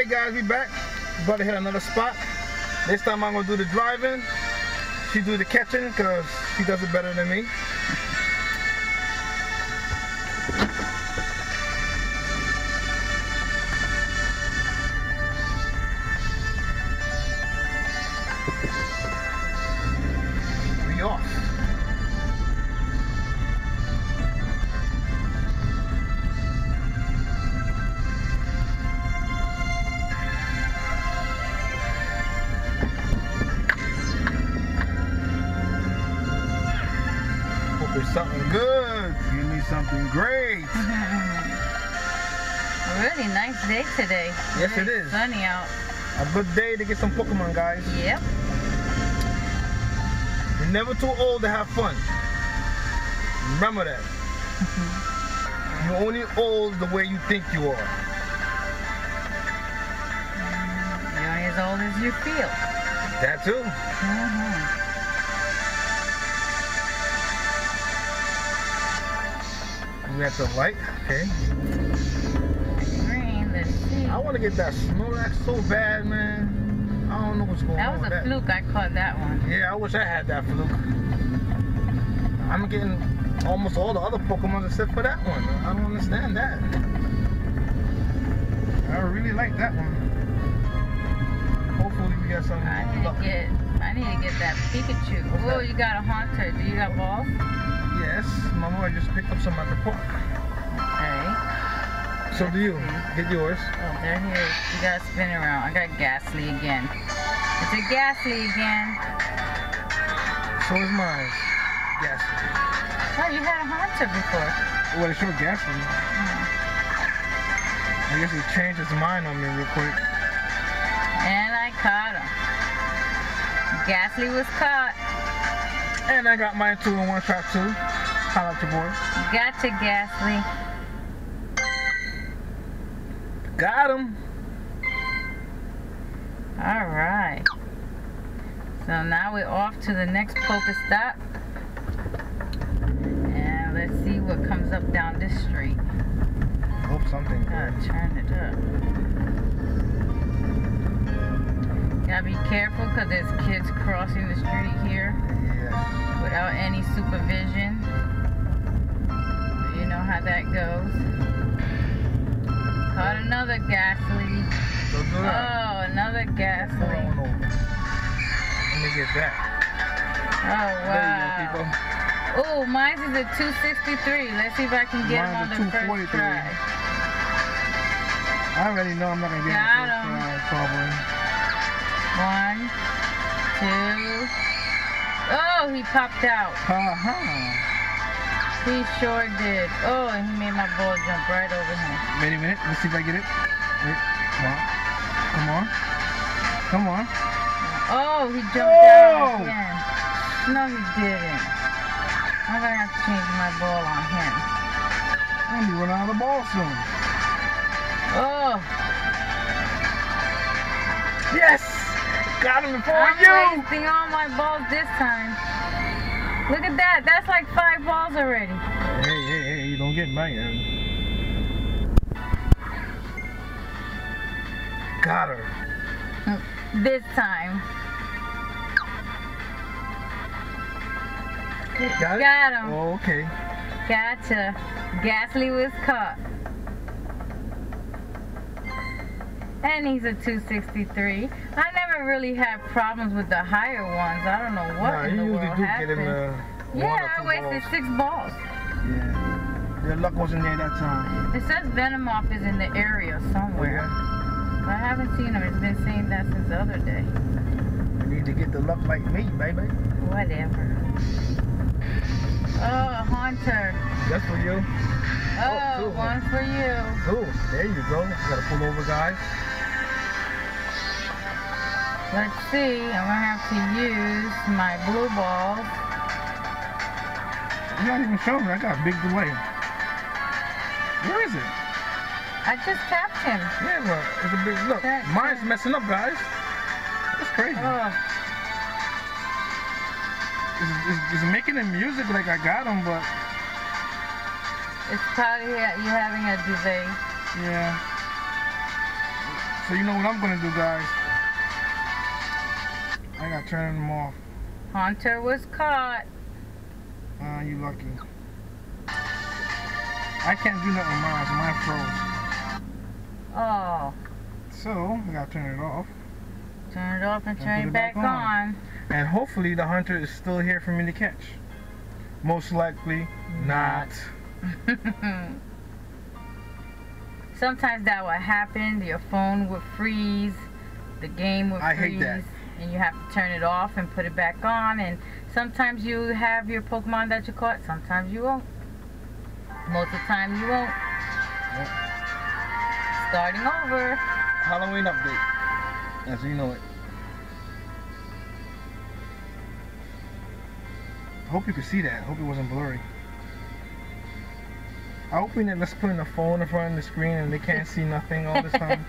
guys, we back. About to hit another spot. This time I'm gonna do the driving. She do the catching because she does it better than me. We off. Something good. Give me something great. A really nice day today. Yes, really it is. Sunny out. A good day to get some Pokemon, guys. Yep. You're never too old to have fun. Remember that. You're only old the way you think you are. You're only as old as you feel. That too. We at the light, okay. Green, let's see. I want to get that Snorlax so bad, man. I don't know what's going on. That was a fluke. I caught that one. Yeah, I wish I had that fluke. I'm getting almost all the other Pokemon except for that one. I don't understand that. I really like that one. Hopefully we got some luck. I need to get that Pikachu. Oh, you got a Haunter. Do you got balls? Yes, Mama, I just picked up some at the park. Alright. So do you. Get yours. Oh, they're here. You gotta spin around. I got Ghastly again. It's a Ghastly again. So is mine. Ghastly. Oh, you had a Haunter before. Well, it showed Ghastly. I guess he changed his mind on me real quick. And I caught him. Ghastly was caught. And I got mine too in one shot too. Holla at your boy. Gotcha, Ghastly. Got him. Alright. So now we're off to the next Pokestop. And let's see what comes up down this street. Hope something Gotta good. turn it up. Gotta be careful because there's kids crossing the street here. Yeah. Without any supervision. You know how that goes. Caught another Ghastly. So do that. Oh, another Ghastly. Hold on over. Let me get that. Oh, wow. There you go, people. Oh, mine is a 263. Let's see if I can get him on the first try. I already know I'm not going to get him Got the first him. try, probably. 1, 2. Oh, he popped out. He sure did. Oh, and he made my ball jump right over him. Wait a minute. Let's see if I get it. Wait. Come on. Come on. Oh, he jumped out again. No, he didn't. I'm going to have to change my ball on him. I'm going to run out of the ball soon. Oh. Yes! Got him before I'm you! wasting all my balls this time. Look at that. That's like 5 balls already. Hey, you don't get mad. Got her. This time. Got it? Got him. Oh, okay. Gotcha. Ghastly was caught. And he's a 263. I never really had problems with the higher ones. I don't know what in the world happened. Yeah, I wasted 6 balls. Yeah. Their luck wasn't there that time. It says Venomoth is in the area somewhere. But I haven't seen him. It's been saying that since the other day. You need to get the luck like me, baby. Whatever. Oh, Haunter. That's for you. Oh, one for you. Two. There you go. You gotta pull over, guys. Let's see. I'm gonna have to use my blue balls. You're not even showing me. I got a big delay. Where is it? I just tapped him. Yeah, well, it's a big look. Mine's messing up, guys. That's crazy. Oh. It's making the music like I got them, but It's probably you having a delay. yeah. So you know what I'm gonna do, guys? I gotta turn them off. Hunter was caught. You lucky. I can't do nothing with mine. Mine froze. Oh. So I gotta turn it off. Turn it off and turn it back on. And hopefully the hunter is still here for me to catch. Most likely not. Sometimes that would happen. Your phone would freeze. The game would freeze. I hate that. And you have to turn it off and put it back on. And sometimes you have your Pokemon that you caught. Sometimes you won't. Most of the time you won't. Yep. Starting over. Halloween update. As you know it. I hope you could see that. I hope it wasn't blurry. I hope we never put the phone in front of the screen and they can't see nothing all this time.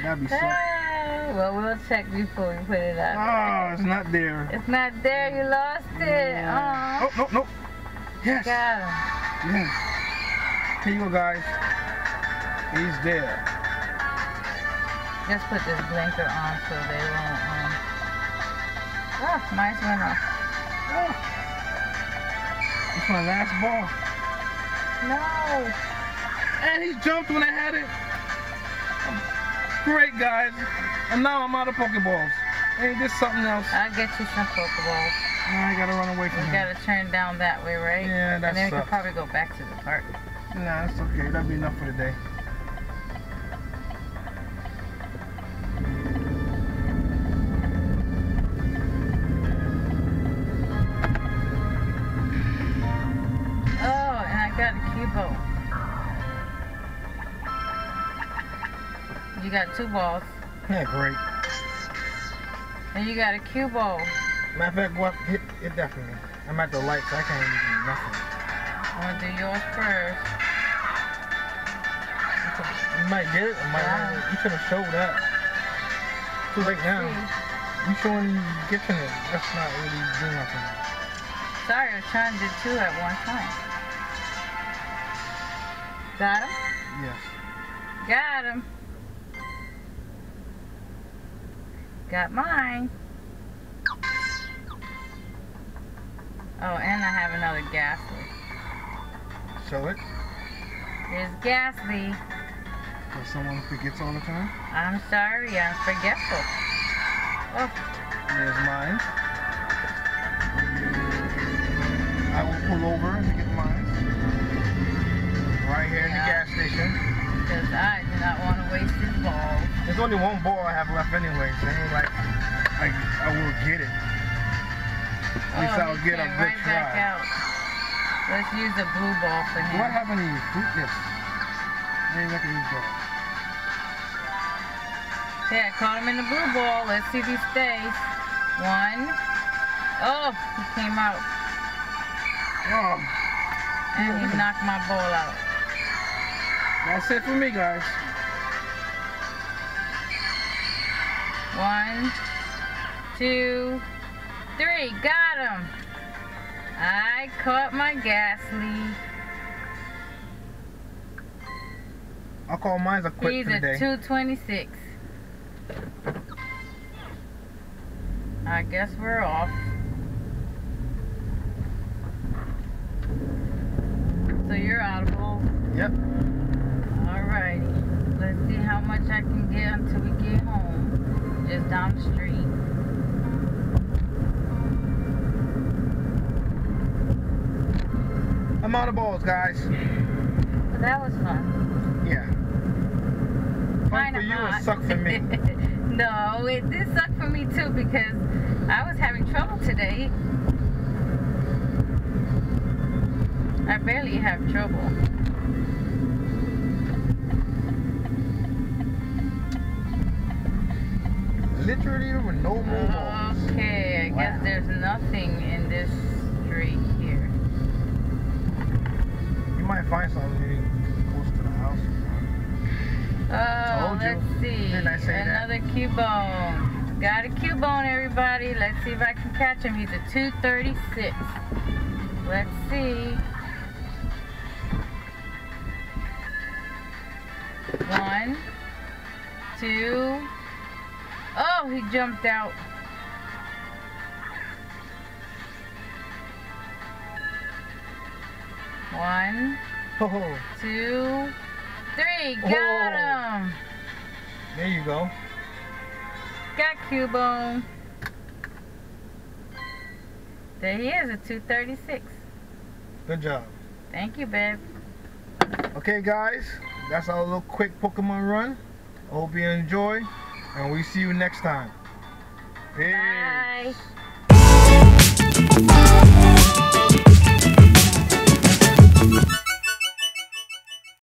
That'd be so. Well, we'll check before we put it up. Oh, it's not there. It's not there. You lost it. Yeah. Oh, no, no. Yes. Got him. Yes. Here you go, guys. He's there. Just put this blinker on so they won't. Oh, mine went off. Oh. It's my last ball. No. And he jumped when I had it. Great, guys. And now I'm out of Pokeballs. Ain't this something else? I'll get you some Pokeballs. Now I gotta run away from him. You gotta turn down that way, right? Yeah, that's. And then we can probably go back to the park. Nah, it's okay. That'll be enough for today. Got a Cubo. You got 2 balls. Yeah, great. And you got a Cubo. Matter of fact, go up, hit that for me. I'm at the light, so I can't even do nothing. I'm gonna do yours first. You might get it, or might not. You should have showed up. Too late now. You showing you getting it. That's not really doing nothing. Sorry, I was trying to do 2 at one time. Got him? Yes. Got him. Got mine. Oh, and I have another Ghastly. Show it. Here's Ghastly. So someone forgets all the time? I'm sorry, I'm forgetful. Oh. There's mine. I will pull over to get mine. Right here in the gas station. Because I do not want to waste this ball. There's only 1 ball I have left anyway, so it ain't like I will get it. At least I'll get a good try. Back out. Let's use the blue ball for him. What happened to you? Fruitless. Maybe I can use that. Yeah, caught him in the blue ball. Let's see if he stays. 1. Oh, he came out. Oh. And he knocked my ball out. That's it for me, guys. 1, 2, 3. Got him. I caught my Ghastly. I'll call mine a quit for the day. He's a 226. I guess we're off. So you're audible. Yep. Alrighty. Let's see how much I can get until we get home. Just down the street. I'm out of balls, guys. But that was fun. Yeah. Fun for you and suck for me. No, it did suck for me too because I was having trouble today. I barely have trouble. Literally with no more balls. Okay, I guess there's nothing in this street here. You might find something maybe close to the house. Oh, let's see. Didn't I say another Cubone. Got a Cubone, everybody. Let's see if I can catch him. He's a 236. Let's see. 1, 2. Oh, he jumped out. 1, 2, 3. Got him. There you go. Got Cubone. There he is, a 236. Good job. Thank you, babe. Okay, guys, that's our little quick Pokemon run. I hope you enjoy, and we see you next time. Peace. Bye.